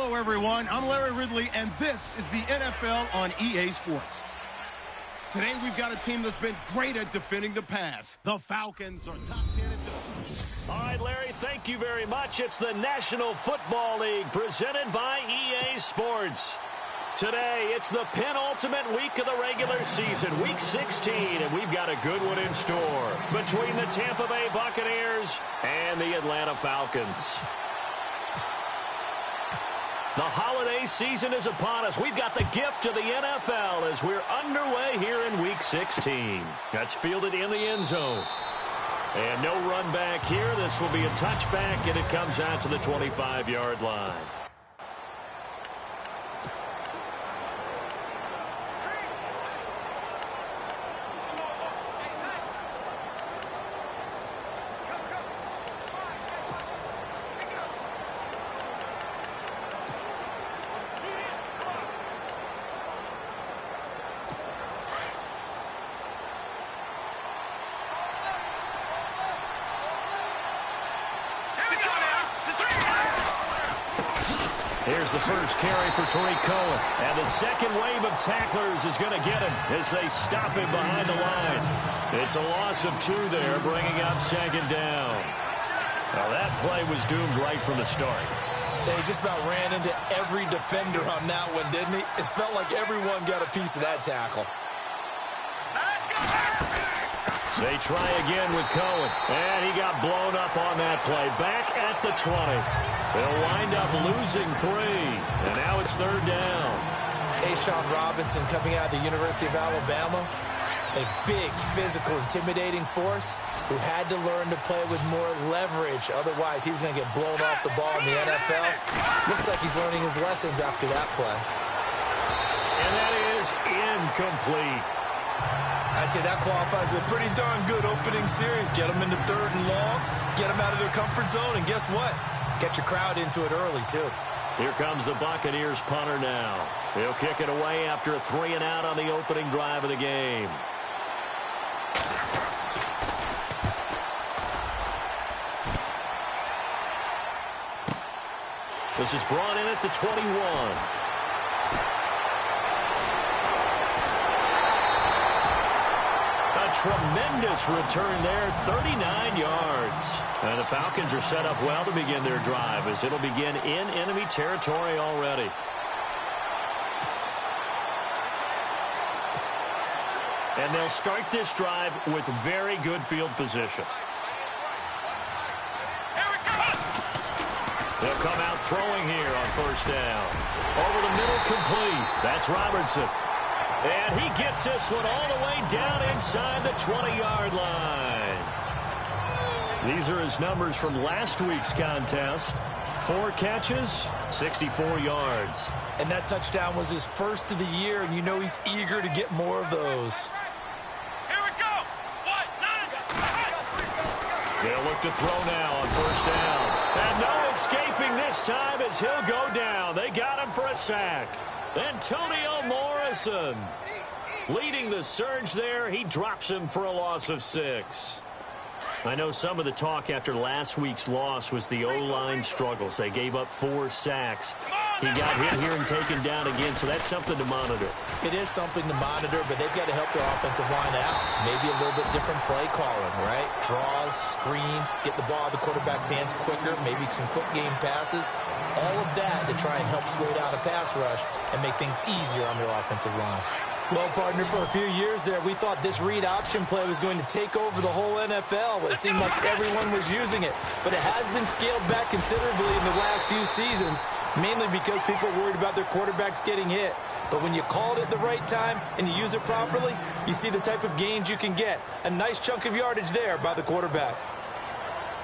Hello, everyone. I'm Larry Ridley, and this is the NFL on EA Sports. Today, we've got a team that's been great at defending the pass. The Falcons are top 10 in defense. All right, Larry, thank you very much. It's the National Football League presented by EA Sports. Today, it's the penultimate week of the regular season, Week 16, and we've got a good one in store between the Tampa Bay Buccaneers and the Atlanta Falcons. The holiday season is upon us. We've got the gift of the NFL as we're underway here in Week 16. That's fielded in the end zone. And no run back here. This will be a touchback, and it comes out to the 25-yard line. Here's the first carry for Tariq Cohen. And the second wave of tacklers is going to get him as they stop him behind the line. It's a loss of 2 there, bringing up second down. Now that play was doomed right from the start. They just about ran into every defender on that one, didn't he? It felt like everyone got a piece of that tackle. They try again with Cohen, and he got blown up on that play. Back at the 20. They'll wind up losing 3, and now it's third down. Ashawn Robinson coming out of the University of Alabama, a big, physical, intimidating force who had to learn to play with more leverage. Otherwise, he was going to get blown off the ball in the NFL. Looks like he's learning his lessons after that play. And that is incomplete. I'd say that qualifies as a pretty darn good opening series. Get them into third and long, get them out of their comfort zone, and guess what? Get your crowd into it early, too. Here comes the Buccaneers punter now. He'll kick it away after a 3-and-out on the opening drive of the game. This is brought in at the 21. Tremendous return there, 39 yards. And the Falcons are set up well to begin their drive as it'll begin in enemy territory already. And they'll start this drive with very good field position. They'll come out throwing here on first down. Over the middle, complete. That's Robertson. And he gets this one all the way down inside the 20-yard line. These are his numbers from last week's contest. 4 catches, 64 yards. And that touchdown was his first of the year, and you know he's eager to get more of those. Here we go. 1, 9. They'll look to throw now on first down. And no escaping this time as he'll go down. They got him for a sack. Antonio Morrison leading the surge there. He drops him for a loss of 6. I know some of the talk after last week's loss was the O-line struggles. They gave up 4 sacks. He got hit here and taken down again, so that's something to monitor. It is something to monitor, but they've got to help their offensive line out. Maybe a little bit different play calling, right? Draws, screens, get the ball out of the quarterback's hands quicker, maybe some quick game passes. All of that to try and help slow down a pass rush and make things easier on their offensive line. Well, partner, for a few years there, we thought this read option play was going to take over the whole NFL. It seemed like everyone was using it, but it has been scaled back considerably in the last few seasons, mainly because people are worried about their quarterbacks getting hit. But when you call it at the right time and you use it properly, you see the type of gains you can get. A nice chunk of yardage there by the quarterback.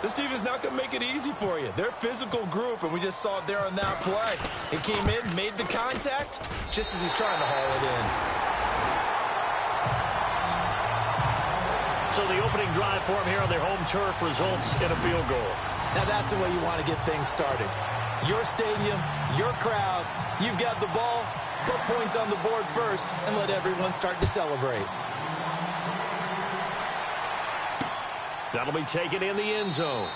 This team is not going to make it easy for you. They're a physical group, and we just saw it there on that play. It came in, made the contact, just as he's trying to haul it in. So the opening drive for him here on their home turf results in a field goal. Now that's the way you want to get things started. Your stadium, your crowd, you've got the ball, put points on the board first, and let everyone start to celebrate. That'll be taken in the end zone.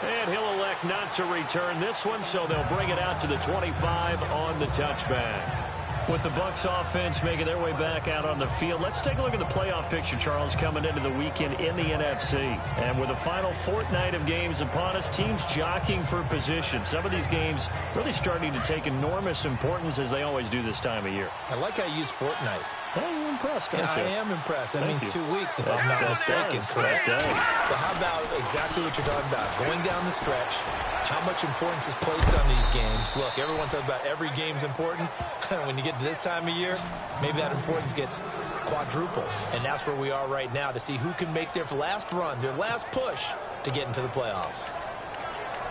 And he'll elect not to return this one, so they'll bring it out to the 25 on the touchback. With the Bucs offense making their way back out on the field, let's take a look at the playoff picture, Charles, coming into the weekend in the NFC. And with the final fortnight of games upon us, teams jockeying for position. Some of these games really starting to take enormous importance, as they always do this time of year. I like how you use fortnight. Well, you're impressed, aren't you? I am impressed. That means 2 weeks, if I'm not mistaken, correct? That does. But how about exactly what you're talking about? Going down the stretch, how much importance is placed on these games? Look, everyone talks about every game's important. When you get to this time of year, maybe that importance gets quadrupled. And that's where we are right now, to see who can make their last run, their last push to get into the playoffs.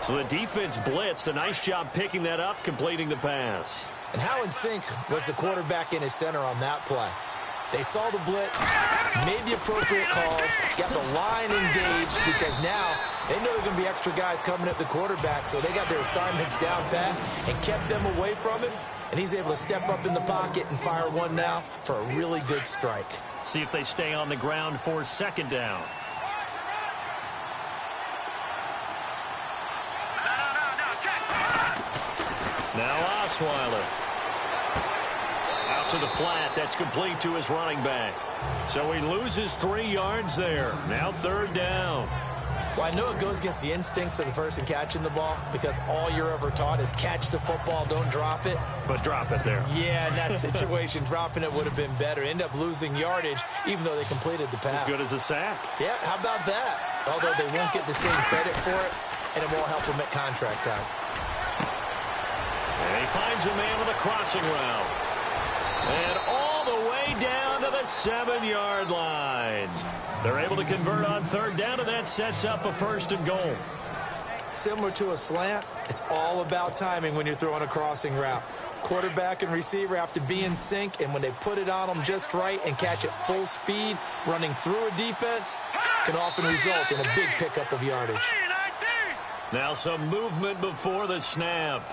So the defense blitzed. A nice job picking that up, completing the pass. And how in sync was the quarterback and his center on that play? They saw the blitz, made the appropriate calls, got the line engaged, because now they know there are going to be extra guys coming at the quarterback, so they got their assignments down pat and kept them away from him, and he's able to step up in the pocket and fire one now for a really good strike. See if they stay on the ground for second down. Now Osweiler. Out to the flat. That's complete to his running back. So he loses 3 yards there. Now third down. Well, I know it goes against the instincts of the person catching the ball, because all you're ever taught is catch the football, don't drop it. But drop it there. Yeah, in that situation, dropping it would have been better. End up losing yardage, even though they completed the pass. As good as a sack. Yeah, how about that? Although they won't get the same credit for it, and it won't help them at contract time. And he finds a man with a crossing route. And all the way down to the 7-yard line. They're able to convert on third down, and that sets up a 1st and goal. Similar to a slant, it's all about timing when you're throwing a crossing route. Quarterback and receiver have to be in sync, and when they put it on them just right and catch it full speed, running through a defense, can often result in a big pickup of yardage. Now some movement before the snap.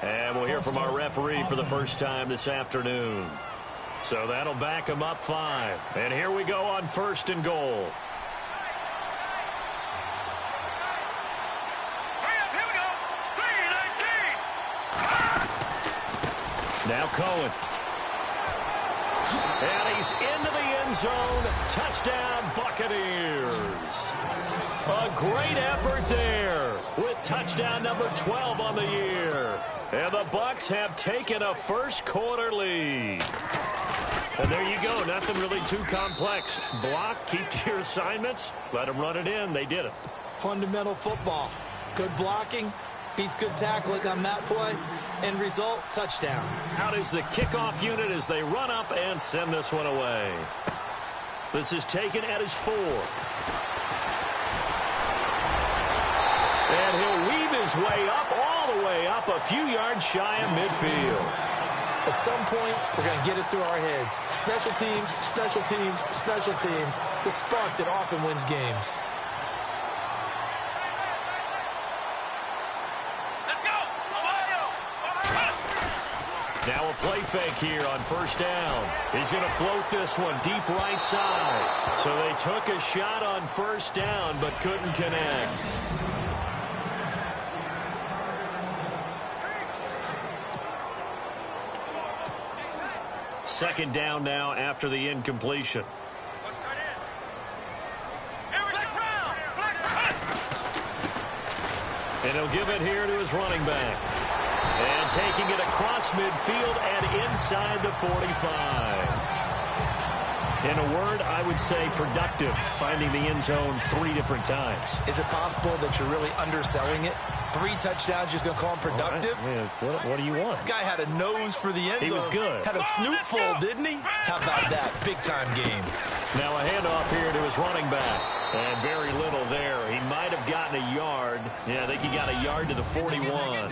And we'll hear from our referee for the first time this afternoon. So that'll back him up 5. And here we go on 1st and goal. Now Cohen. And he's into the end zone. Touchdown, Buccaneers. A great effort there with touchdown number 12 on the year. And the Bucs have taken a first-quarter lead. And there you go. Nothing really too complex. Block, keep to your assignments, let them run it in. They did it. Fundamental football. Good blocking beats good tackling on that play. End result, touchdown. Out is the kickoff unit as they run up and send this one away. This is taken at his 4. And he'll weave his way up, all the way up, a few yards shy of midfield. At some point, we're going to get it through our heads. Special teams, special teams, special teams. The spark that often wins games. Now a play fake here on 1st down. He's going to float this one deep right side. So they took a shot on 1st down but couldn't connect. Second down now after the incompletion. And he'll give it here to his running back. And taking it across midfield and inside the 45. In a word, I would say productive, finding the end zone 3 different times. Is it possible that you're really underselling it? 3 touchdowns, just going to call him productive? Right. What do you want? This guy had a nose for the end zone. He was good. Had a snootful, didn't he? How about that? Big-time game. Now a handoff here to his running back. And very little there. He might have gotten a yard. Yeah, I think he got a yard to the 41.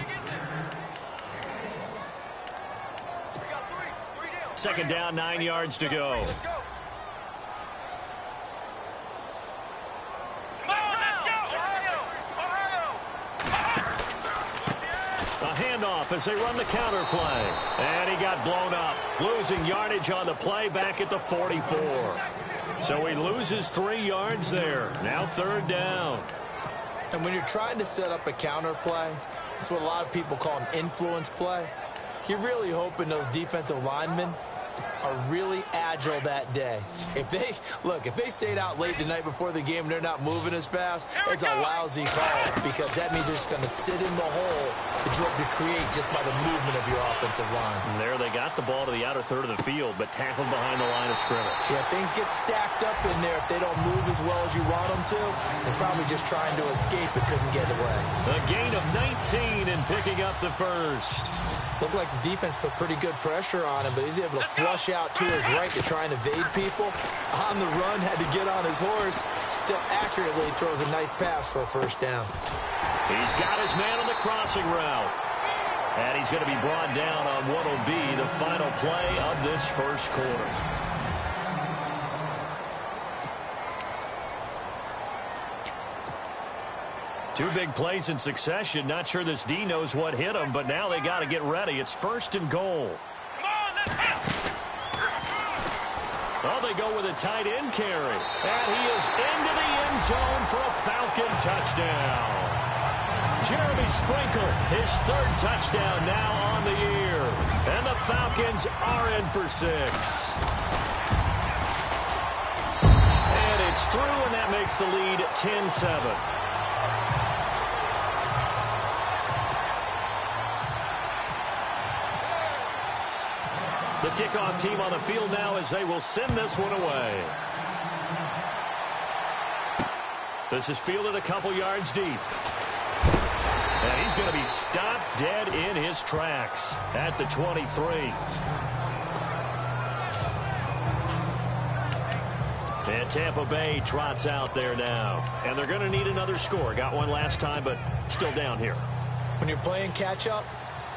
Second down, 9 yards to go. A handoff as they run the counter play. And he got blown up. Losing yardage on the play back at the 44. So he loses 3 yards there. Now third down. And when you're trying to set up a counter play, it's what a lot of people call an influence play. You're really hoping those defensive linemen are really agile that day. If they stayed out late the night before the game and they're not moving as fast, it's a lousy call because that means they're just going to sit in the hole that you hope to create just by the movement of your offensive line. And there they got the ball to the outer third of the field, but tackled behind the line of scrimmage. Yeah, things get stacked up in there if they don't move as well as you want them to. They're probably just trying to escape and couldn't get away. A gain of 19 and picking up the first. Looked like the defense put pretty good pressure on him, but he's able to flush out to his right to try and evade people. On the run, had to get on his horse. Still accurately throws a nice pass for a first down. He's got his man on the crossing route. And he's going to be brought down on what will be the final play of this first quarter. Two big plays in succession. Not sure this D knows what hit him, but now they got to get ready. It's 1st and goal. Oh, they go with a tight end carry. And he is into the end zone for a Falcon touchdown. Jeremy Sprinkle, his 3rd touchdown now on the year. And the Falcons are in for 6. And it's through, and that makes the lead 10-7. The kickoff team on the field now as they will send this one away. This is fielded a couple yards deep. And he's going to be stopped dead in his tracks at the 23. And Tampa Bay trots out there now. And they're going to need another score. Got one last time, but still down here. When you're playing catch-up,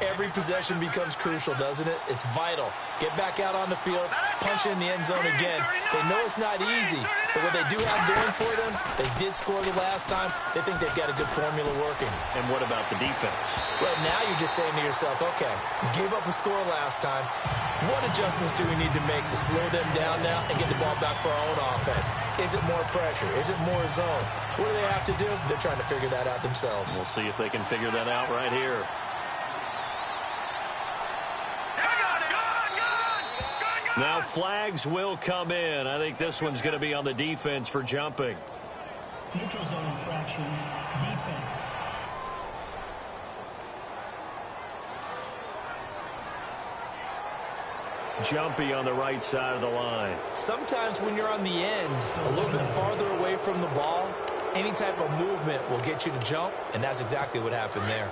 every possession becomes crucial, doesn't it? It's vital. Get back out on the field, punch in the end zone again. They know it's not easy, but what they do have going for them, they did score the last time. They think they've got a good formula working. And what about the defense? Well, now you're just saying to yourself, okay, we gave up a score last time. What adjustments do we need to make to slow them down now and get the ball back for our own offense? Is it more pressure? Is it more zone? What do they have to do? They're trying to figure that out themselves. We'll see if they can figure that out right here. Now flags will come in. I think this one's going to be on the defense for jumping. Neutral zone infraction, defense. Jumpy on the right side of the line. Sometimes when you're on the end, a little bit farther away from the ball, any type of movement will get you to jump, and that's exactly what happened there.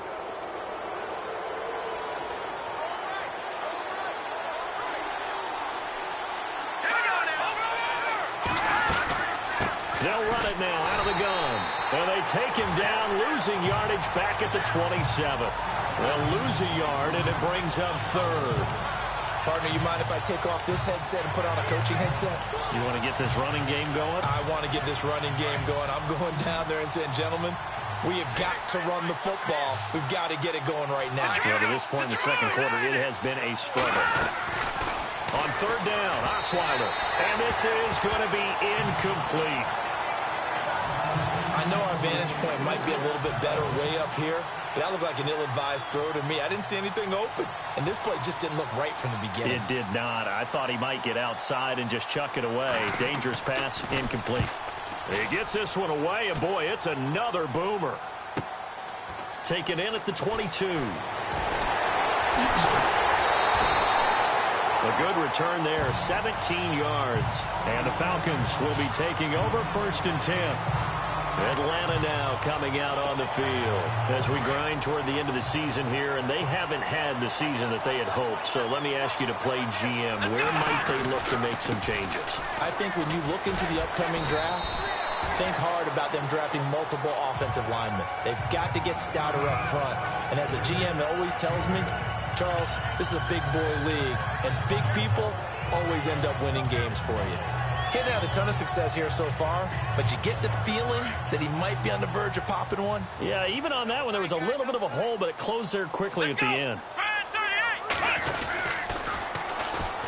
They'll run it now out of the gun. And they take him down, losing yardage back at the 27. They'll lose a yard, and it brings up 3rd. Partner, you mind if I take off this headset and put on a coaching headset? You want to get this running game going? I want to get this running game going. I'm going down there and saying, gentlemen, we have got to run the football. We've got to get it going right now. Well, to this point in the second quarter, it has been a struggle. On 3rd down, Osweiler. And this is going to be incomplete. I know our vantage point might be a little bit better way up here, but that looked like an ill-advised throw to me. I didn't see anything open, and this play just didn't look right from the beginning. It did not. I thought he might get outside and just chuck it away. Dangerous pass, incomplete. He gets this one away, and boy, it's another boomer. Taken in at the 22. A good return there, 17 yards. And the Falcons will be taking over 1st and 10. Atlanta now coming out on the field as we grind toward the end of the season here, and they haven't had the season that they had hoped. So let me ask you to play GM. Where might they look to make some changes? I think when you look into the upcoming draft, think hard about them drafting multiple offensive linemen. They've got to get stouter up front. And as a GM always tells me, Charles, this is a big boy league, and big people always end up winning games for you. Getting had a ton of success here so far, but you get the feeling that he might be on the verge of popping one. Yeah, even on that one, there was a little bit of a hole, but it closed there quickly at the end.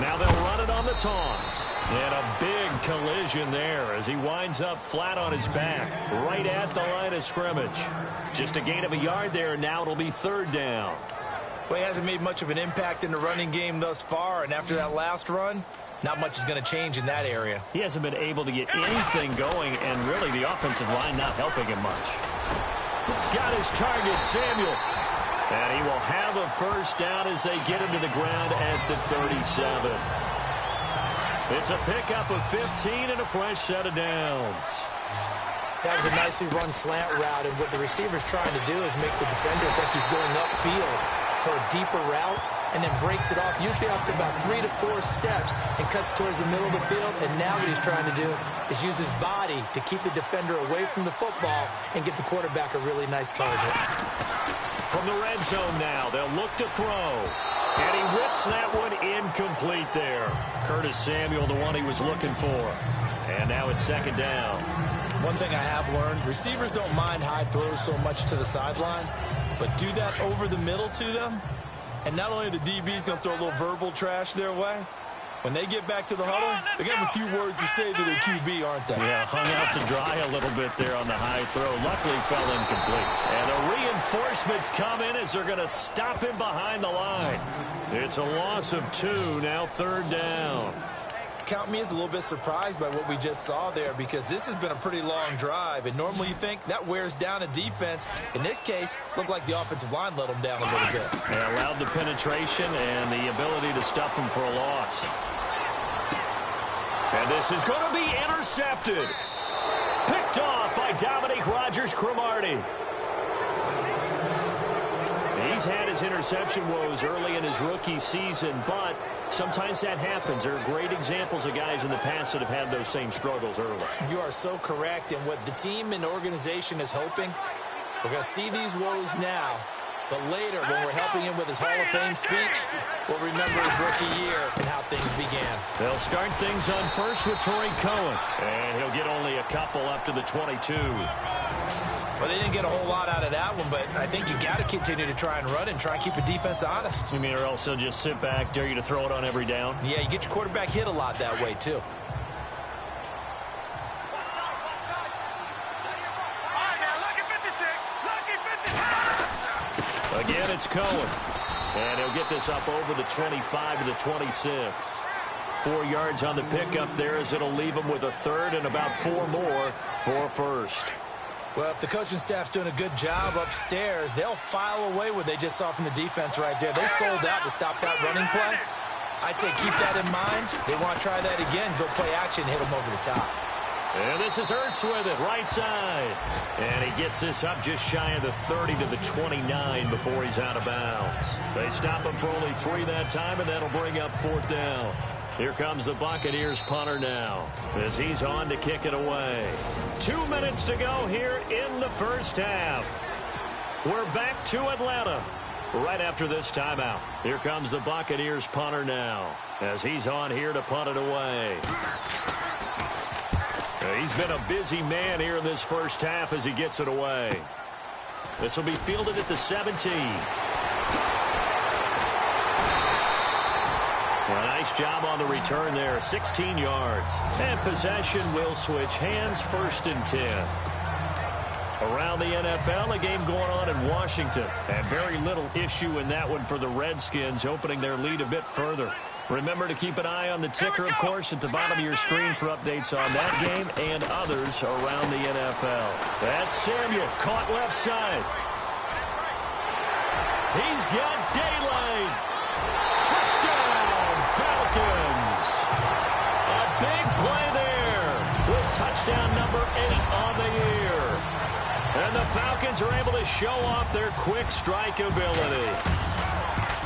Now they'll run it on the toss. And a big collision there as he winds up flat on his back, right at the line of scrimmage. Just a gain of a yard there, and now it'll be third down. Well, he hasn't made much of an impact in the running game thus far, and after that last run, not much is going to change in that area. He hasn't been able to get anything going, and really the offensive line not helping him much. Got his target, Samuel. And he will have a first down as they get him to the ground at the 37. It's a pickup of 15 and a fresh set of downs. That was a nicely run slant route, and what the receiver's trying to do is make the defender think he's going upfield for a deeper route, and then breaks it off, usually after about 3 to 4 steps, and cuts towards the middle of the field. And now what he's trying to do is use his body to keep the defender away from the football and get the quarterback a really nice target. From the red zone now, they'll look to throw. And he whips that one incomplete there. Curtis Samuel, the one he was looking for. And now it's second down. One thing I have learned, receivers don't mind high throws so much to the sideline, but do that over the middle to them, and not only the DB's going to throw a little verbal trash their way, when they get back to the huddle, they're going to have a few words to say to their QB, aren't they? Yeah, hung out to dry a little bit there on the high throw. Luckily fell incomplete. And the reinforcements come in as they're going to stop him behind the line. It's a loss of 2, now third down. Count me as a little bit surprised by what we just saw there, because this has been a pretty long drive, and normally you think that wears down a defense. In this case, looked like the offensive line let them down a little bit. They allowed the penetration and the ability to stuff them for a loss. And this is going to be intercepted. Picked off by Dominique Rodgers-Cromartie. He's had his interception woes early in his rookie season, but sometimes that happens. There are great examples of guys in the past that have had those same struggles early. You are so correct, and what the team and organization is hoping, we're going to see these woes now, but later when we're helping him with his Hall of Fame speech, we'll remember his rookie year and how things began. They'll start things on first with Torrey Cohen, and he'll get only a couple up to the 22. Well, they didn't get a whole lot out of that one, but I think you got to continue to try and run and try and keep a defense honest. You mean or else they'll just sit back, dare you to throw it on every down? Yeah, you get your quarterback hit a lot that way, too. Again, it's Cohen. And he'll get this up over the 25 to the 26. 4 yards on the pickup there as it'll leave him with a third and about 4 more for first. Well, if the coaching staff's doing a good job upstairs, they'll file away what they just saw from the defense right there. They sold out to stop that running play. I'd say keep that in mind. They want to try that again, go play action, hit them over the top. And this is Ertz with it, right side. And he gets this up just shy of the 30 to the 29 before he's out of bounds. They stop him for only 3 that time, and that'll bring up fourth down. Here comes the Buccaneers punter now as he's on to kick it away. 2 minutes to go here in the first half. We're back to Atlanta right after this timeout. Here comes the Buccaneers punter now as he's on here to punt it away. He's been a busy man here in this first half as he gets it away. This will be fielded at the 17. A nice job on the return there, 16 yards. And possession will switch hands, first and 10. Around the NFL, a game going on in Washington. And very little issue in that one for the Redskins, opening their lead a bit further. Remember to keep an eye on the ticker, of course, at the bottom of your screen for updates on that game and others around the NFL. That's Samuel, caught left side. He's got daylight. Touchdown, Falcons. A big play there with touchdown number 8 on the year. And the Falcons are able to show off their quick strike ability.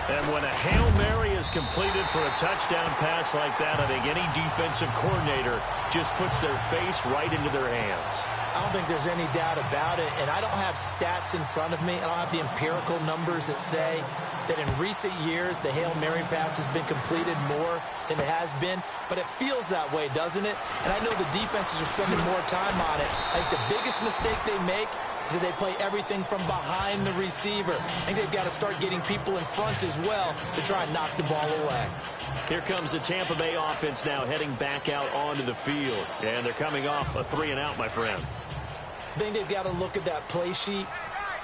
And when a Hail Mary is completed for a touchdown pass like that, I think any defensive coordinator just puts their face right into their hands. I don't think there's any doubt about it, and I don't have stats in front of me. I don't have the empirical numbers that say that in recent years the Hail Mary pass has been completed more than it has been, but it feels that way, doesn't it? And I know the defenses are spending more time on it. I think the biggest mistake they make is that they play everything from behind the receiver. I think they've got to start getting people in front as well to try and knock the ball away. Here comes the Tampa Bay offense now heading back out onto the field. And they're coming off a 3-and-out, my friend. I think they've got to look at that play sheet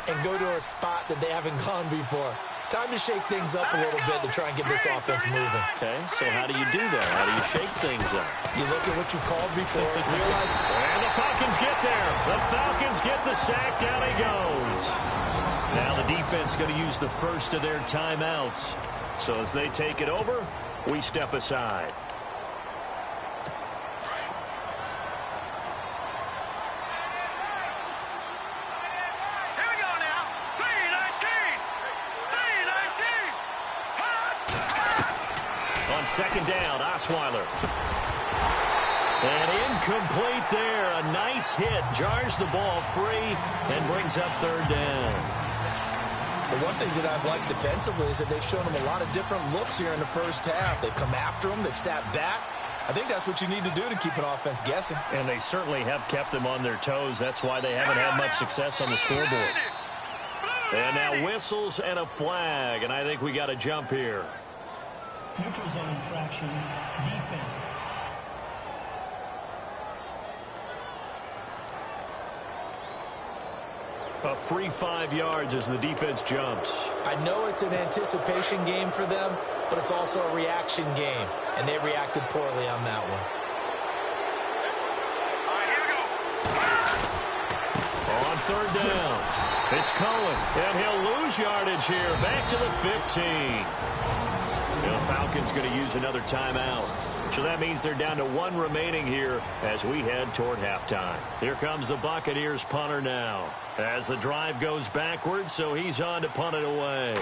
and go to a spot that they haven't gone before. Time to shake things up a little bit to try and get this offense moving. Okay, so how do you do that? How do you shake things up? You look at what you called before, realize... And the Falcons get there. The Falcons get the sack. Down he goes. Now the defense going to use the first of their timeouts. So as they take it over, we step aside. Second down, Osweiler. And incomplete there. A nice hit. Jars the ball free and brings up third down. The one thing that I've liked defensively is that they've shown them a lot of different looks here in the first half. They've come after them. They've sat back. I think that's what you need to do to keep an offense guessing. And they certainly have kept them on their toes. That's why they haven't had much success on the scoreboard. And now whistles and a flag. And I think we got a jump here. Neutral zone infraction, defense. A free 5 yards as the defense jumps. I know it's an anticipation game for them, but it's also a reaction game, and they reacted poorly on that one. On third down, it's Cohen, and he'll lose yardage here. Back to the 15. The Falcons going to use another timeout. So that means they're down to 1 remaining here as we head toward halftime. Here comes the Buccaneers punter now. As the drive goes backwards, so he's on to punt it away.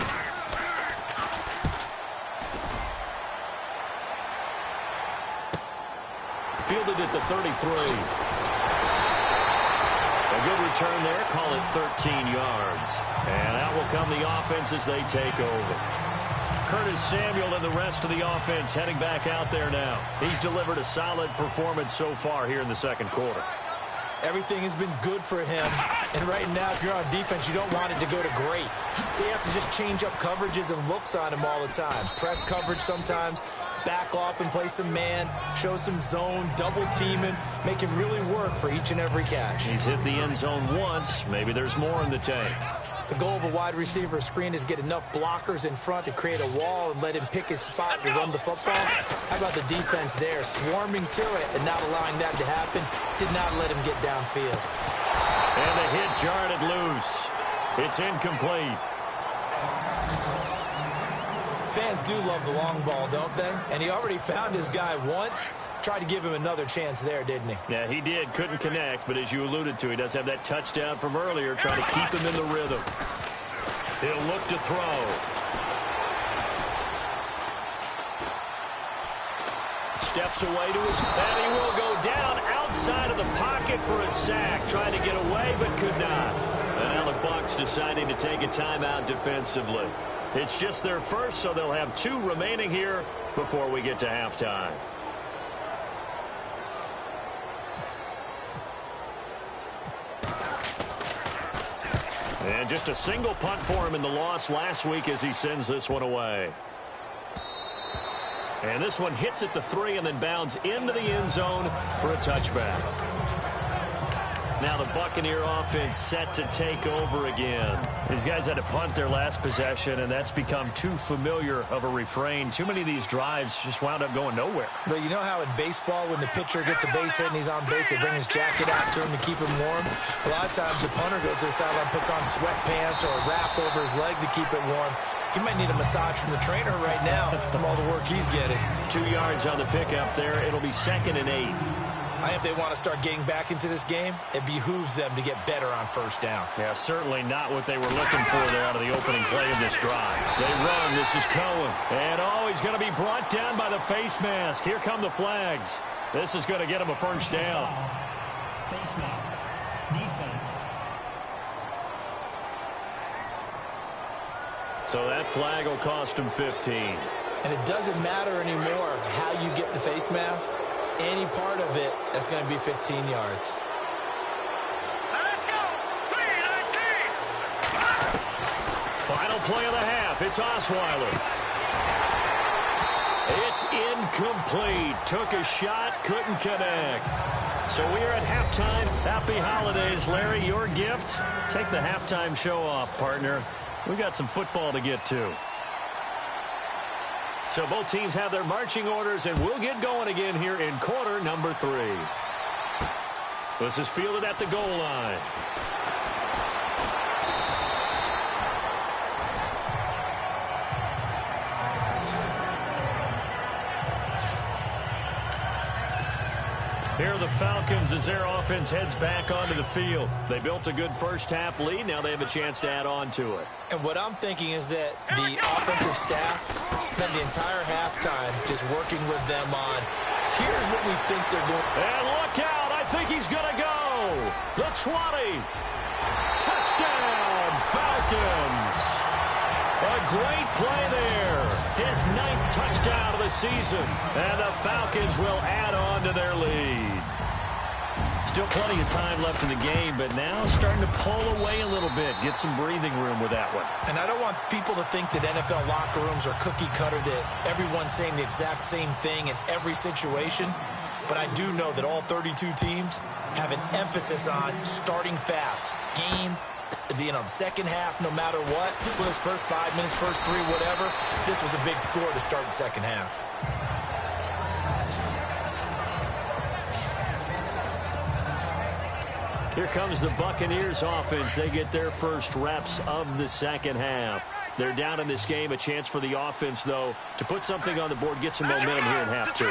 Fielded at the 33. A good return there. Call it 13 yards. And out will come the offense as they take over. Curtis Samuel and the rest of the offense heading back out there now. He's delivered a solid performance so far here in the second quarter. Everything has been good for him. And right now, if you're on defense, you don't want it to go to great. So you have to just change up coverages and looks on him all the time. Press coverage sometimes, back off and play some man, show some zone, double team him, make him really work for each and every catch. He's hit the end zone once. Maybe there's more in the tank. The goal of a wide receiver screen is get enough blockers in front to create a wall and let him pick his spot to run the football. How about the defense there, swarming to it and not allowing that to happen? Did not let him get downfield. And the hit jarred it loose. It's incomplete. Fans do love the long ball, don't they? And he already found his guy once. Tried to give him another chance there, didn't he? Yeah, he did. Couldn't connect, but as you alluded to, he does have that touchdown from earlier, trying to keep him in the rhythm. He'll look to throw. Steps away to his... And he will go down outside of the pocket for a sack. Trying to get away, but could not. And now the Bucs deciding to take a timeout defensively. It's just their first, so they'll have 2 remaining here before we get to halftime. And just a single punt for him in the loss last week as he sends this one away. And this one hits at the 3 and then bounds into the end zone for a touchback. Now the Buccaneer offense set to take over again. These guys had to punt their last possession, and that's become too familiar of a refrain. Too many of these drives just wound up going nowhere. But you know how in baseball, when the pitcher gets a base hit and he's on base, they bring his jacket out to him to keep him warm? A lot of times the punter goes to the sideline, puts on sweatpants or a wrap over his leg to keep it warm. He might need a massage from the trainer right now from all the work he's getting. 2 yards on the pickup there. It'll be 2nd and 8. I think if they want to start getting back into this game, it behooves them to get better on first down. Yeah, certainly not what they were looking for there out of the opening play of this drive. They run. This is Cohen. And, he's going to be brought down by the face mask. Here come the flags. This is going to get him a first down. Face mask. Defense. So that flag will cost him 15. And it doesn't matter anymore how you get the face mask. Any part of it, that's going to be 15 yards. Let's go! 3-19! play of the half. It's Osweiler. It's incomplete. Took a shot, couldn't connect. So we are at halftime. Happy holidays, Larry. Your gift? Take the halftime show off, partner. We got some football to get to. So both teams have their marching orders, and we'll get going again here in quarter number 3. This is fielded at the goal line. Here are the Falcons as their offense heads back onto the field. They built a good first-half lead. Now they have a chance to add on to it. And what I'm thinking is that the offensive staff spent the entire halftime just working with them on, here's what we think they're going. And look out. I think he's going to go. The 20. Touchdown, Falcons. A great play there. His 9th touchdown of the season. And the Falcons will add on to their lead. Still plenty of time left in the game, but now starting to pull away a little bit. Get some breathing room with that one. And I don't want people to think that NFL locker rooms are cookie cutter, that everyone's saying the exact same thing in every situation. But I do know that all 32 teams have an emphasis on starting fast. Game, the second half, no matter what, whether it's first 5 minutes, first 3, whatever, this was a big score to start the second half. Here comes the Buccaneers offense. They get their first reps of the second half. They're down in this game. A chance for the offense, though, to put something on the board, get some momentum here in half 2.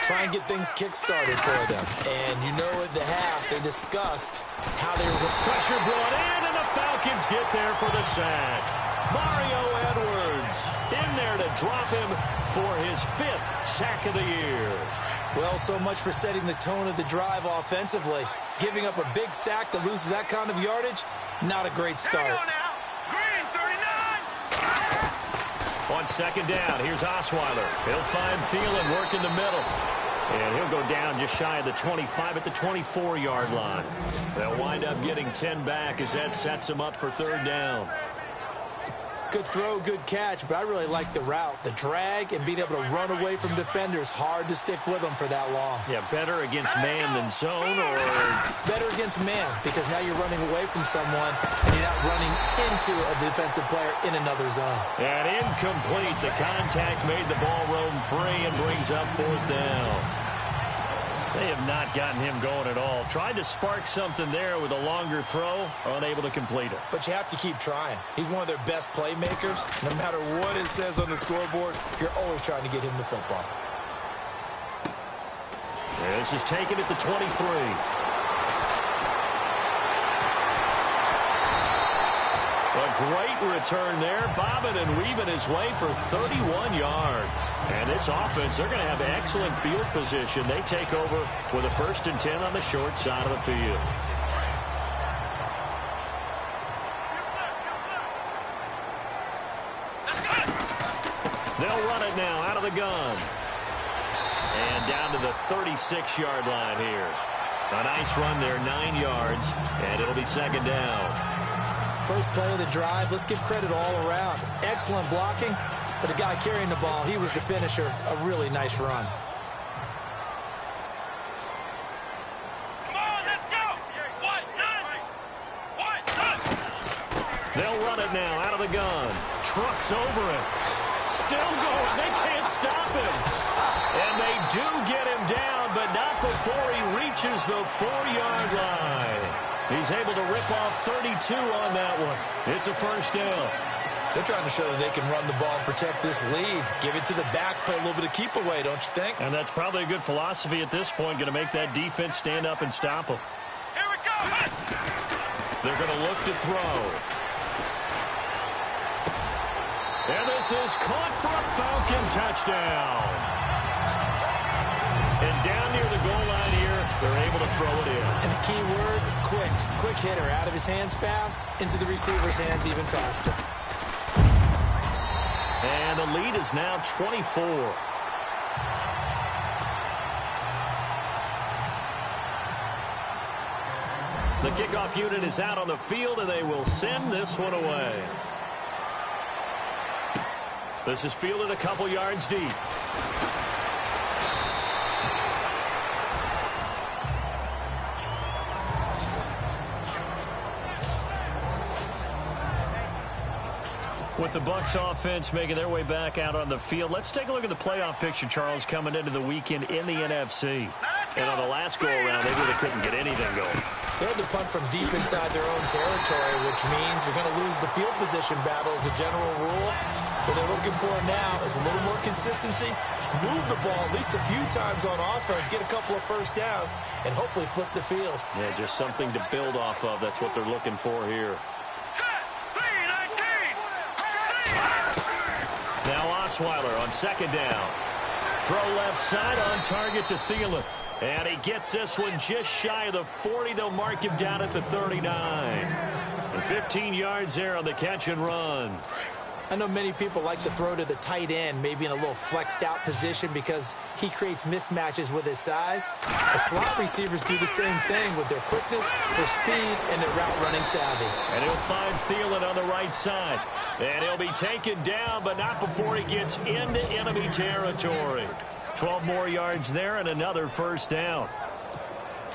Try and get things kick-started for them. And you know at the half, they discussed how they were. Pressure brought in, and the Falcons get there for the sack. Mario Edwards in there to drop him for his 5th sack of the year. Well, so much for setting the tone of the drive offensively. Giving up a big sack that loses that kind of yardage, not a great start. Green, 39. On second down, here's Osweiler. He'll find Thielen, work in the middle. And he'll go down just shy of the 25 at the 24-yard line. They'll wind up getting 10 back as that sets them up for third down. Good throw, good catch, but I really like the route. The drag and being able to run away from defenders, hard to stick with them for that long. Yeah, better against man than zone, or better against man, because now you're running away from someone and you're not running into a defensive player in another zone. And incomplete. The contact made the ball roam free and brings up fourth down. They have not gotten him going at all. Tried to spark something there with a longer throw, unable to complete it. But you have to keep trying. He's one of their best playmakers. No matter what it says on the scoreboard, you're always trying to get him the football. This is taken at the 23. A great return there, bobbing and weaving his way for 31 yards. And this offense, they're going to have excellent field position. They take over with a 1st and 10 on the short side of the field. They'll run it now out of the gun. And down to the 36-yard line here. A nice run there, 9 yards, and it'll be second down. First play of the drive, let's give credit all around. Excellent blocking, but the guy carrying the ball, he was the finisher. A really nice run. Come on, let's go. 1, 9. 1, 9. They'll run it now out of the gun. Trucks over him. Still going. They can't stop him. And they do get him down, but not before he reaches the 4-yard line. He's able to rip off 32 on that one. It's a first down. They're trying to show that they can run the ball and protect this lead. Give it to the backs, play a little bit of keep away, don't you think? And that's probably a good philosophy at this point, going to make that defense stand up and stop them. Here we go. They're going to look to throw. And this is caught for a Falcon touchdown. And down near the goal line here, they're able to throw it in. And the key word, quick. Quick hitter. Out of his hands fast, into the receiver's hands even faster. And the lead is now 24. The kickoff unit is out on the field, and they will send this one away. This is fielded a couple yards deep. With the Bucs offense making their way back out on the field, let's take a look at the playoff picture, Charles, coming into the weekend in the NFC. And on the last go-around, they really couldn't get anything going. They had to punt from deep inside their own territory, which means you're going to lose the field position battle as a general rule. What they're looking for now is a little more consistency, move the ball at least a few times on offense, get a couple of first downs, and hopefully flip the field. Yeah, just something to build off of. That's what they're looking for here. Now Osweiler on second down. Throw left side on target to Thielen. And he gets this one just shy of the 40. They'll mark him down at the 39. And 15 yards there on the catch and run. I know many people like to throw to the tight end, maybe in a little flexed out position because he creates mismatches with his size. The slot receivers do the same thing with their quickness, their speed, and their route running savvy. And he'll find Thielen on the right side. And he'll be taken down, but not before he gets into enemy territory. 12 more yards there and another first down.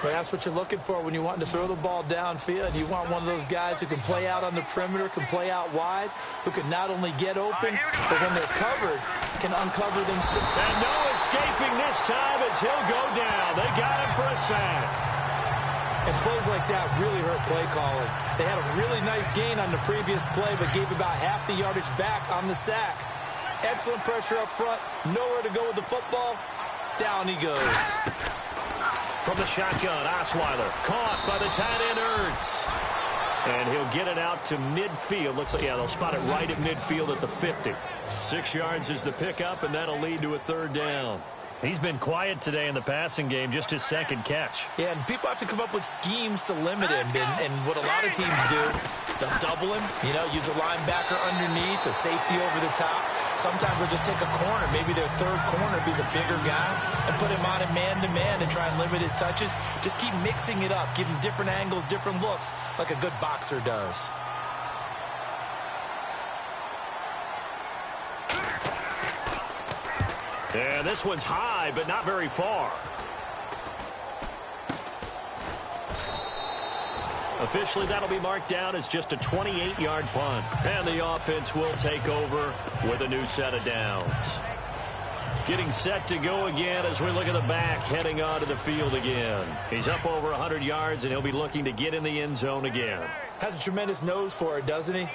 But that's what you're looking for when you want to throw the ball downfield. You want one of those guys who can play out on the perimeter, can play out wide, who can not only get open, but when they're covered, can uncover themselves. And no escaping this time as he'll go down. They got him for a sack. And plays like that really hurt play calling. They had a really nice gain on the previous play, but gave about half the yardage back on the sack. Excellent pressure up front, nowhere to go with the football. Down he goes. From the shotgun, Osweiler caught by the tight end Ertz. And he'll get it out to midfield. Looks like, yeah, they'll spot it right at midfield at the 50. 6 yards is the pickup, and that'll lead to a third down. He's been quiet today in the passing game, just his second catch. Yeah, and people have to come up with schemes to limit him. And what a lot of teams do, they'll double him, use a linebacker underneath, a safety over the top. Sometimes they'll just take a corner, maybe their third corner if he's a bigger guy, and put him on a man-to-man and try and limit his touches. Just keep mixing it up, give him different angles, different looks, like a good boxer does. And this one's high, but not very far. Officially, that'll be marked down as just a 28-yard punt. And the offense will take over with a new set of downs. Getting set to go again as we look at the back, heading onto the field again. He's up over 100 yards, and he'll be looking to get in the end zone again. Has a tremendous nose for it, doesn't he?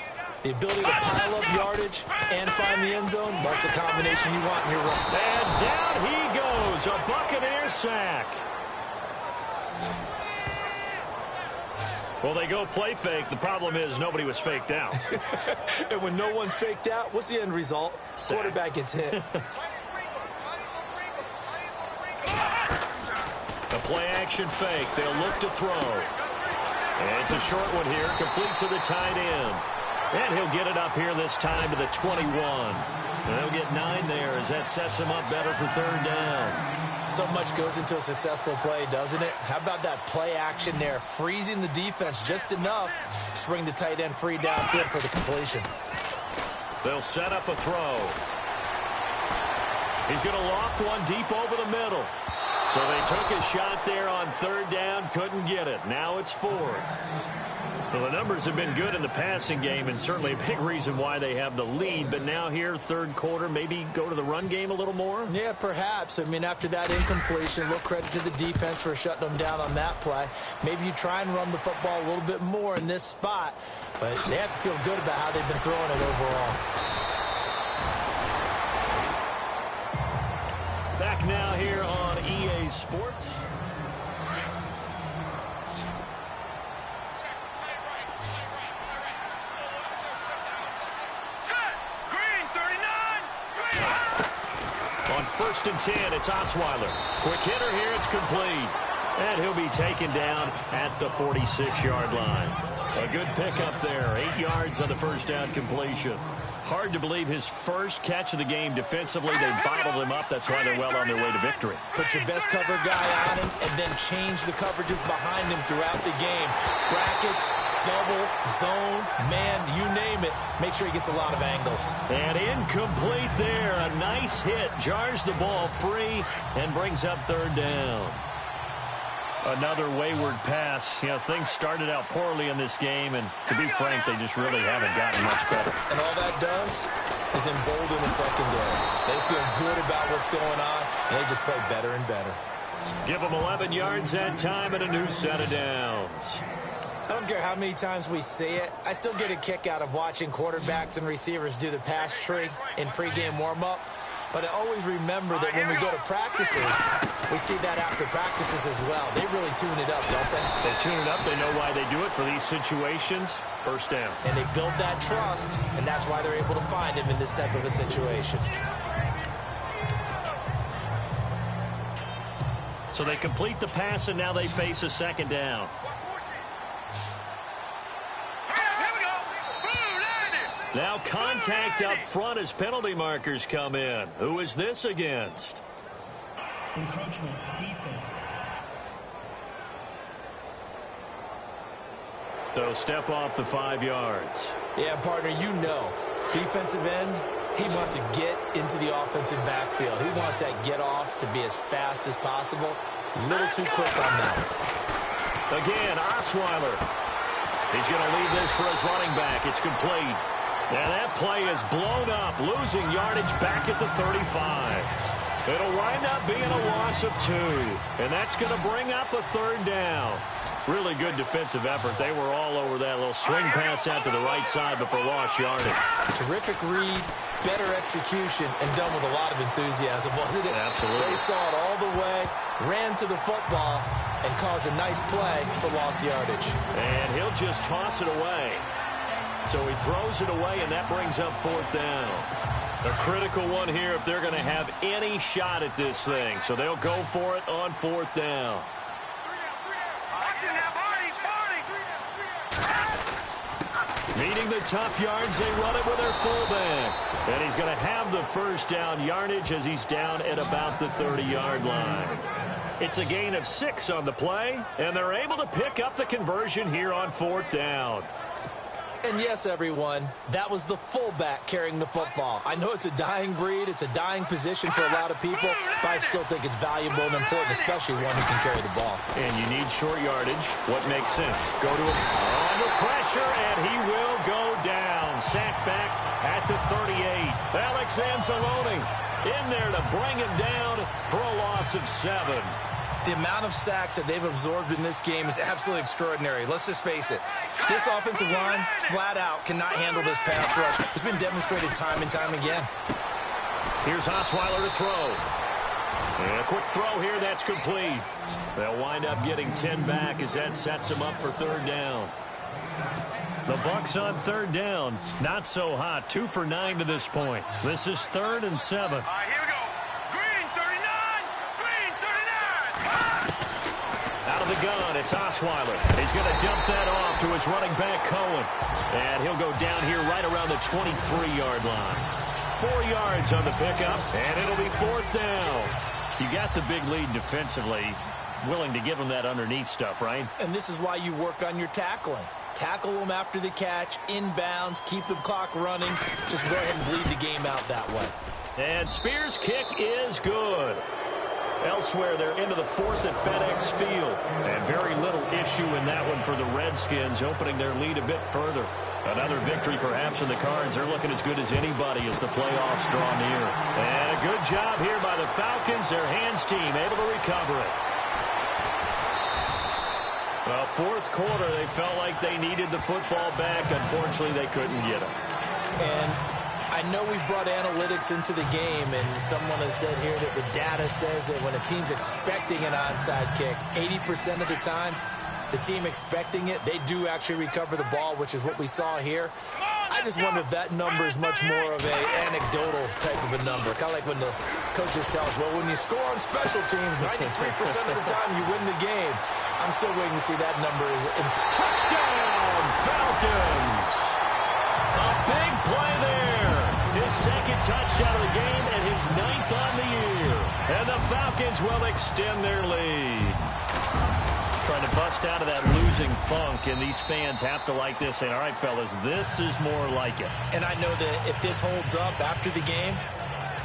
The ability to pile up yardage and find the end zone, that's the combination you want in your run. And down he goes, a Buccaneer sack. Well, they go play fake. The problem is nobody was faked out. And when no one's faked out, what's the end result? Sack. Quarterback gets hit. A play-action fake. They'll look to throw. And it's a short one here, complete to the tight end. And he'll get it up here this time to the 21. And they'll get 9 there as that sets him up better for third down. So much goes into a successful play, doesn't it? How about that play action there, freezing the defense just enough to bring the tight end free downfield for the completion. They'll set up a throw. He's going to loft one deep over the middle. So they took a shot there on third down, couldn't get it. Now it's 4. Well, the numbers have been good in the passing game, and certainly a big reason why they have the lead. But now here, third quarter, maybe go to the run game a little more? Yeah, perhaps. I mean, after that incompletion, a little credit to the defense for shutting them down on that play. Maybe you try and run the football a little bit more in this spot, but they have to feel good about how they've been throwing it overall. Back now here on EA Sports. On 1st and 10, it's Osweiler. Quick hitter here, it's complete. And he'll be taken down at the 46-yard line. A good pickup there, 8 yards on the first down completion. Hard to believe his first catch of the game defensively. They bottled him up. That's why they're well on their way to victory. Put your best cover guy on him and then change the coverages behind him throughout the game. Brackets, double, zone, man, you name it. Make sure he gets a lot of angles. And incomplete there. A nice hit. Jars the ball free and brings up third down. Another wayward pass. You know, things started out poorly in this game, and to be frank, they just really haven't gotten much better. And all that does is embolden the secondary. They feel good about what's going on, and they just play better and better. Give them 11 yards that time and a new set of downs. I don't care how many times we see it. I still get a kick out of watching quarterbacks and receivers do the pass tree in pregame warm-up. But I always remember that when we go to practices, we see that after practices as well. They really tune it up, don't they? They tune it up. They know why they do it for these situations. First down. And they build that trust, and that's why they're able to find him in this type of a situation. So they complete the pass, and now they face a second down. Now contact up front as penalty markers come in. Who is this against? Encroachment, defense. So step off the 5 yards. Yeah, partner, you know. Defensive end, he wants to get into the offensive backfield. He wants that get off to be as fast as possible. A little too quick on that. Again, Osweiler. He's going to leave this for his running back. It's complete. And that play is blown up, losing yardage back at the 35. It'll wind up being a loss of 2. And that's going to bring up a third down. Really good defensive effort. They were all over that little swing pass out to the right side before lost yardage. Terrific read, better execution, and done with a lot of enthusiasm, wasn't it? Absolutely. They saw it all the way, ran to the football, and caused a nice play for lost yardage. And he'll just toss it away. So he throws it away, and that brings up fourth down. The critical one here if they're going to have any shot at this thing. So they'll go for it on fourth down. Meeting the tough yards, they run it with their fullback. And he's going to have the first down yardage as he's down at about the 30-yard line. It's a gain of 6 on the play, and they're able to pick up the conversion here on fourth down. And yes, everyone, that was the fullback carrying the football. I know it's a dying breed, it's a dying position for a lot of people, but I still think it's valuable and important, especially one who can carry the ball. And you need short yardage. What makes sense? Go to him under pressure, and he will go down. Sacked back at the 38. Alex Anzalone in there to bring him down for a loss of 7. The amount of sacks that they've absorbed in this game is absolutely extraordinary. Let's just face it. This offensive line, flat out, cannot handle this pass rush. It's been demonstrated time and time again. Here's Osweiler to throw. And a quick throw here, that's complete. They'll wind up getting 10 back as that sets them up for third down. The Bucs on third down. Not so hot. 2 for 9 to this point. This is 3rd and 7. All right, here we go. Green 39. Green 39. Out of the gun, it's Osweiler. He's going to dump that off to his running back, Cohen. And he'll go down here right around the 23-yard line. 4 yards on the pickup, and it'll be fourth down. You got the big lead defensively. Willing to give him that underneath stuff, right? And this is why you work on your tackling. Tackle them after the catch, inbounds, keep the clock running. Just go ahead and bleed the game out that way. And Spears' kick is good. Elsewhere, they're into the 4th at FedEx Field. And very little issue in that one for the Redskins, opening their lead a bit further. Another victory perhaps in the cards. They're looking as good as anybody as the playoffs draw near. And a good job here by the Falcons. Their hands team able to recover it. Well, fourth quarter, they felt like they needed the football back. Unfortunately, they couldn't get it. And I know we brought analytics into the game, and someone has said here that the data says that when a team's expecting an onside kick, 80% of the time, the team expecting it, they do actually recover the ball, which is what we saw here. I just wonder if that number is much more of an anecdotal type of a number. Kind of like when the coaches tell us, well, when you score on special teams, 93% of the time you win the game. I'm still waiting to see that number. Touchdown, Falcons! A big play there. His second touchdown of the game and his 9th on the year. And the Falcons will extend their lead. Trying to bust out of that losing funk, and these fans have to like this. Saying, all right, fellas, this is more like it. And I know that if this holds up after the game,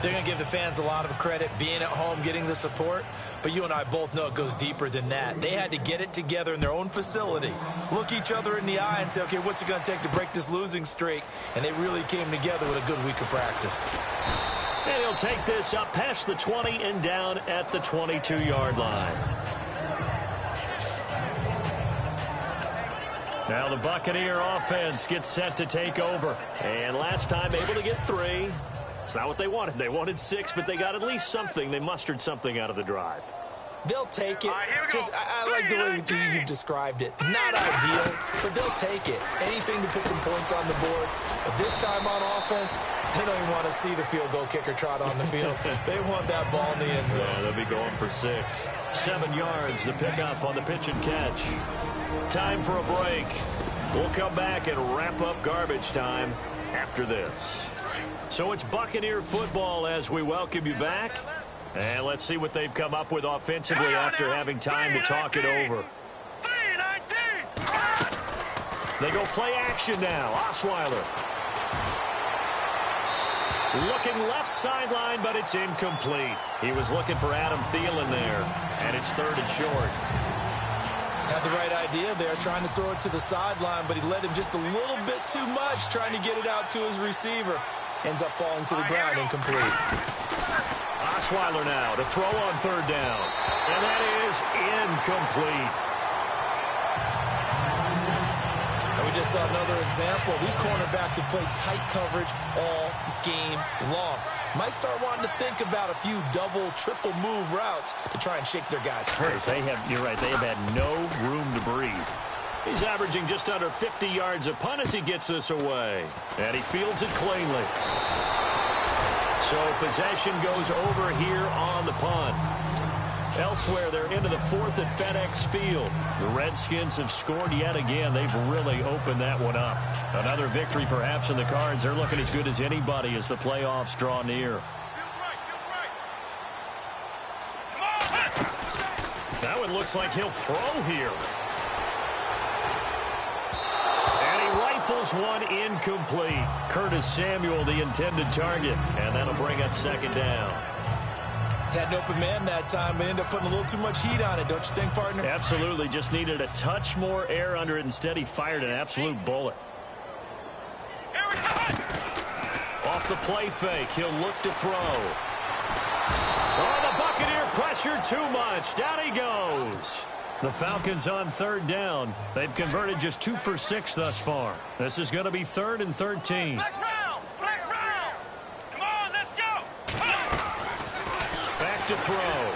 they're going to give the fans a lot of credit, being at home, getting the support. But you and I both know it goes deeper than that. They had to get it together in their own facility, look each other in the eye and say, okay, what's it going to take to break this losing streak? And they really came together with a good week of practice. And he'll take this up past the 20 and down at the 22-yard line. Now the Buccaneer offense gets set to take over. And last time able to get 3. It's not what they wanted. They wanted 6, but they got at least something. They mustered something out of the drive. They'll take it. I like the way you've described it. Not ideal, but they'll take it. Anything to put some points on the board. But this time on offense, they don't even want to see the field goal kicker trot on the field. They want that ball in the end zone. Yeah, they'll be going for 6. 7 yards to pick up on the pitch and catch. Time for a break. We'll come back and wrap up garbage time after this. So it's Buccaneer football as we welcome you back. And let's see what they've come up with offensively after having time to talk it over. They go play action now. Osweiler. Looking left sideline, but it's incomplete. He was looking for Adam Thielen there. And it's 3rd and short. Had the right idea there, trying to throw it to the sideline, but he led him just a little bit too much, trying to get it out to his receiver. Ends up falling to the ground, incomplete. Osweiler now to throw on 3rd down. And that is incomplete. And we just saw another example. These cornerbacks have played tight coverage all game long. Might start wanting to think about a few double, triple move routes to try and shake their guys free. You're right, they have had no room to breathe. He's averaging just under 50 yards a punt as he gets this away. And he fields it cleanly. So possession goes over here on the punt. Elsewhere, they're into the 4th at FedEx Field. The Redskins have scored yet again. They've really opened that one up. Another victory perhaps in the cards. They're looking as good as anybody as the playoffs draw near. That one looks like he'll throw here. One incomplete. Curtis Samuel, the intended target. And that'll bring up 2nd down. Had an open man that time, but ended up putting a little too much heat on it, don't you think, partner? Absolutely. Just needed a touch more air under it. Instead, he fired an absolute bullet. Off the play fake. He'll look to throw. Oh, the Buccaneer pressure too much. Down he goes. The Falcons on 3rd down. They've converted just 2 for 6 thus far. This is going to be 3rd and 13. Let's round. Come on, let's go. Back to throw.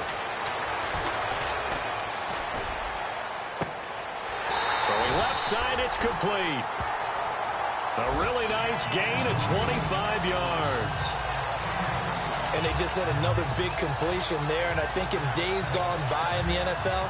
Throwing left side, it's complete. A really nice gain of 25 yards. And they just had another big completion there. And I think in days gone by in the NFL,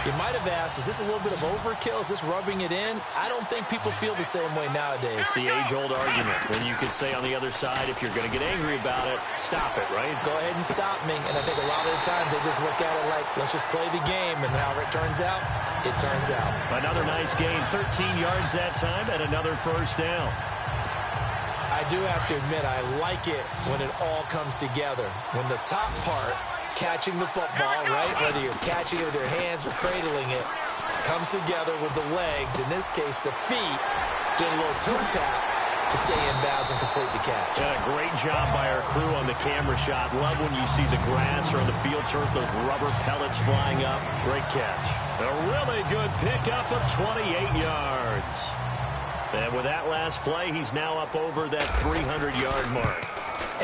you might have asked, is this a little bit of overkill? Is this rubbing it in? I don't think people feel the same way nowadays. It's the age-old argument. Then you could say on the other side, if you're going to get angry about it, stop it, right? Go ahead and stop me. And I think a lot of the times they just look at it like, let's just play the game. And however it turns out, it turns out. Another nice gain, 13 yards that time, and another 1st down. I do have to admit, I like it when it all comes together. When the top part, catching the football, right, whether you're catching it with your hands or cradling it, comes together with the legs, in this case the feet, doing a little toe tap to stay in bounds and complete the catch. Yeah, great job by our crew on the camera shot. Love when you see the grass or on the field turf, those rubber pellets flying up. Great catch. A really good pickup of 28 yards. And with that last play, he's now up over that 300-yard mark.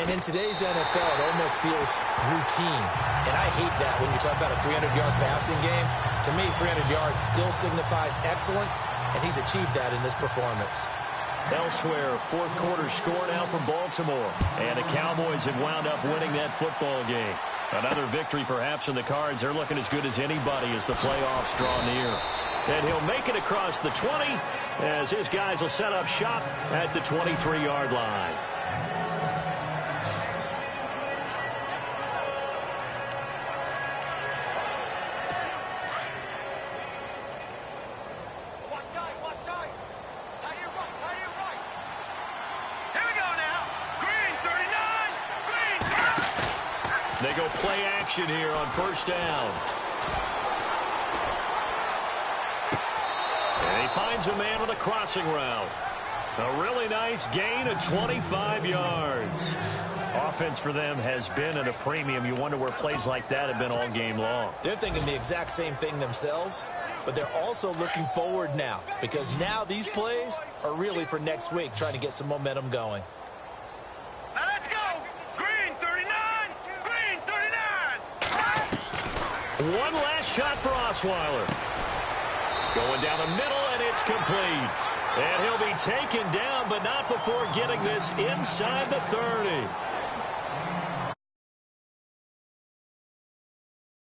And in today's NFL, it almost feels routine. And I hate that when you talk about a 300-yard passing game. To me, 300 yards still signifies excellence, and he's achieved that in this performance. Elsewhere, 4th quarter score now from Baltimore. And the Cowboys have wound up winning that football game. Another victory perhaps in the cards. They're looking as good as anybody as the playoffs draw near. And he'll make it across the 20 as his guys will set up shop at the 23-yard line. They go play action here on first down. And he finds a man with a crossing route. A really nice gain of 25 yards. Offense for them has been at a premium. You wonder where plays like that have been all game long. They're thinking the exact same thing themselves, but they're also looking forward now because now these plays are really for next week, trying to get some momentum going. Now let's go. Green 39. Green 39. One last shot for Osweiler. Going down the middle, and it's complete. And he'll be taken down, but not before getting this inside the 30.